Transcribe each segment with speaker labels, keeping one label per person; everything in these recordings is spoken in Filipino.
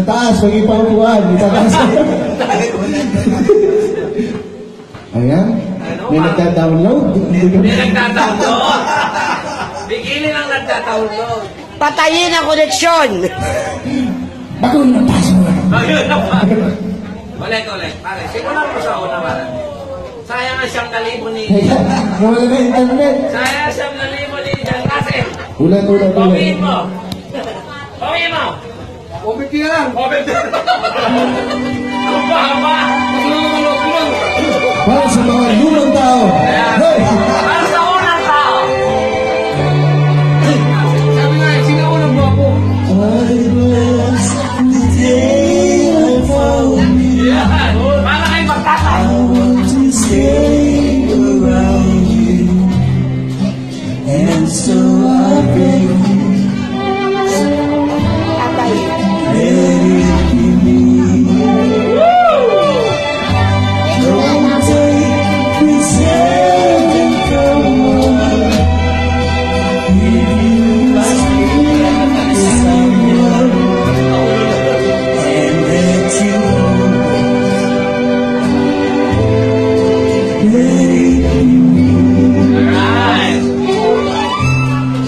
Speaker 1: Taas, pag-ipaupuan. Itataas. Ayan. May nagda-download.
Speaker 2: May nagda-download. Bigilin ang nagda-download.
Speaker 3: Patayin ang koneksyon!
Speaker 1: Bago na password.
Speaker 2: Ayun na pa. Ulit. Pare, simulan mo sa una, pare. Sayang ang 1,000 ni...
Speaker 1: Wala na internet.
Speaker 2: Sayang ang 1,000 ni Jan kasi.
Speaker 1: Ulat.
Speaker 2: Pawiin mo. Pawiin mo.
Speaker 4: Obit ka lang.
Speaker 2: Open din. Ang ba?
Speaker 1: Para sa mga lumang tao. Hey!
Speaker 2: Para sa unang tao.
Speaker 4: Sabi nga, sinaunang mo ako.
Speaker 2: Yan. Para kay magtatay. Alright.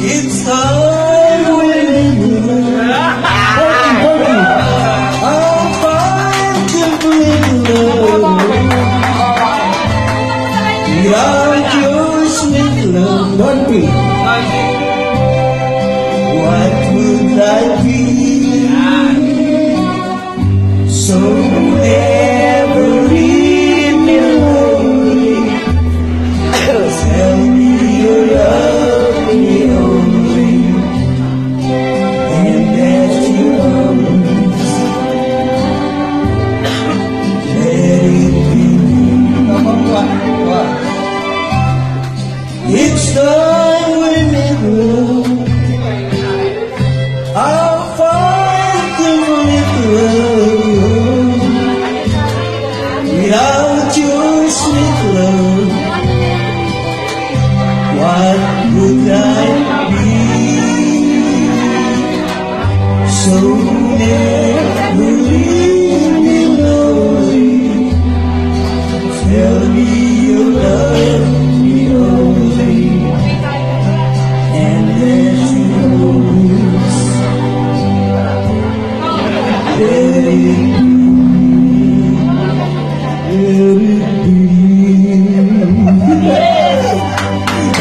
Speaker 5: It's time I'll find the love. Without your sweet love,
Speaker 1: Don't be.
Speaker 5: what would I be? So never leave me lonely. Tell me you love me only, and that you promise. Let it be. It's time we make love. I'll find the love. Without your sweet love, what would I be? So never leave me lonely. Tell me you love me only, and let you promise. Let it be.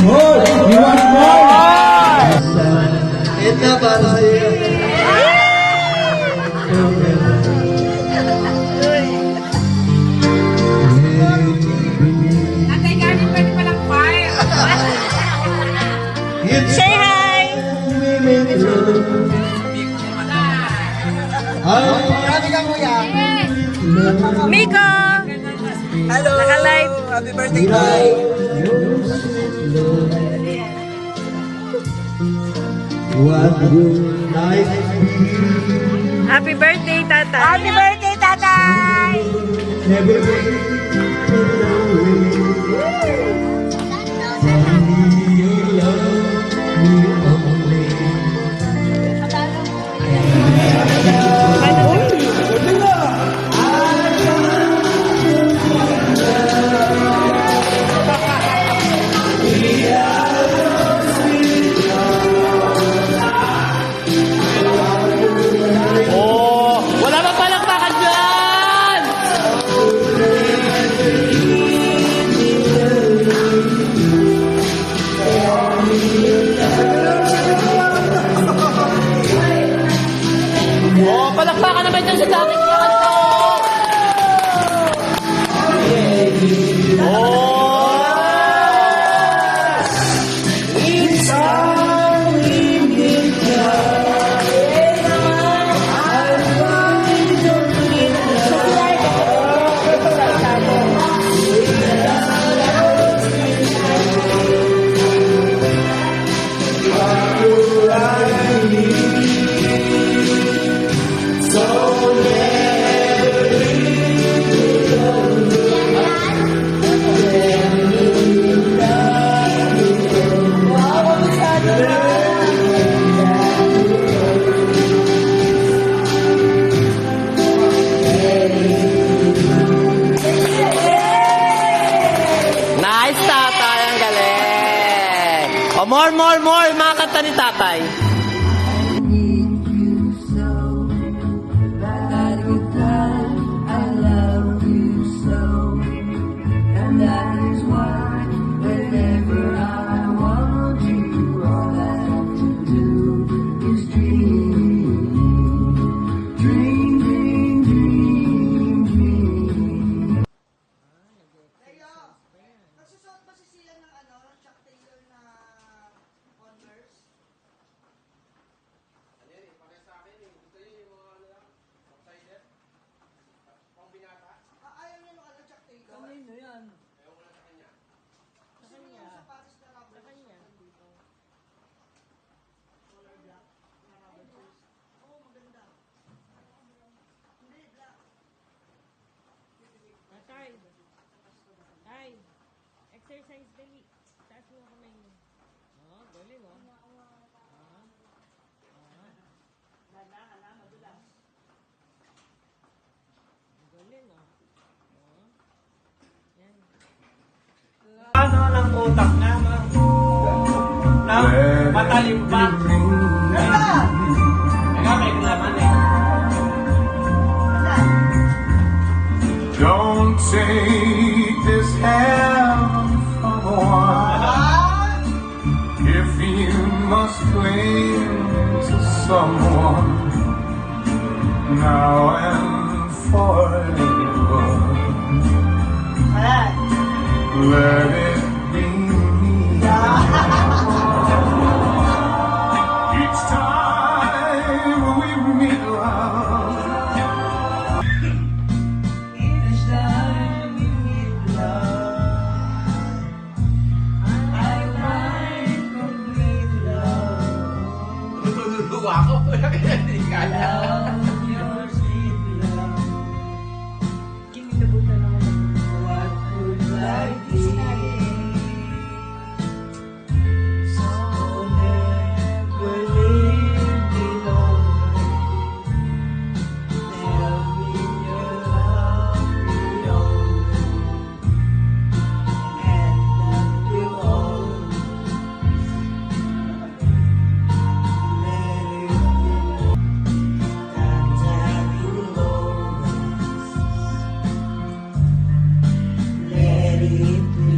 Speaker 1: More. You want more?
Speaker 5: Ito para sa'yo.
Speaker 6: Tatay Gani, pwede palang fire.
Speaker 3: Say hi!
Speaker 5: Marami kang kuya.
Speaker 3: Miko!
Speaker 5: Hello.
Speaker 3: Naka-live.
Speaker 5: Happy birthday, Tay. What would life be?
Speaker 3: Happy birthday, Tata!
Speaker 6: Happy birthday, tatay!
Speaker 5: Never be you love me only.
Speaker 2: Wala bang palakpakan dyan? Palakpakan naman dyan sa dating kanto.
Speaker 5: So never
Speaker 7: more, mga kanta ni tatay.
Speaker 8: Nagsusuot ba si sila ng Chuck Taylor na Converse?
Speaker 2: Ano yan, pares sa akin eh. Gusto niyo yung mga ano lang, outsider? Pang binata?
Speaker 8: Ayaw niya ng Chuck Taylor.
Speaker 4: Kanino yan?
Speaker 2: Ewan ko lang sa kanya.
Speaker 8: Kasi yung sapatos na rubber shoes nandito. Color black na rubber shoes. Oo, maganda. Hindi, black.
Speaker 3: Tay. Tay. Exercise dali. Taas mo kamay mo. Oh, galing oh. Galing oh. Yan.
Speaker 7: Ano ng utak na, na matalim pa. Kaya may laman eh.
Speaker 9: Don't take this hand from one if you must cling to someone now and forever. Let it be me. Each time we meet love.
Speaker 2: Luluwa ako. Hindi kaya.
Speaker 5: Let it be.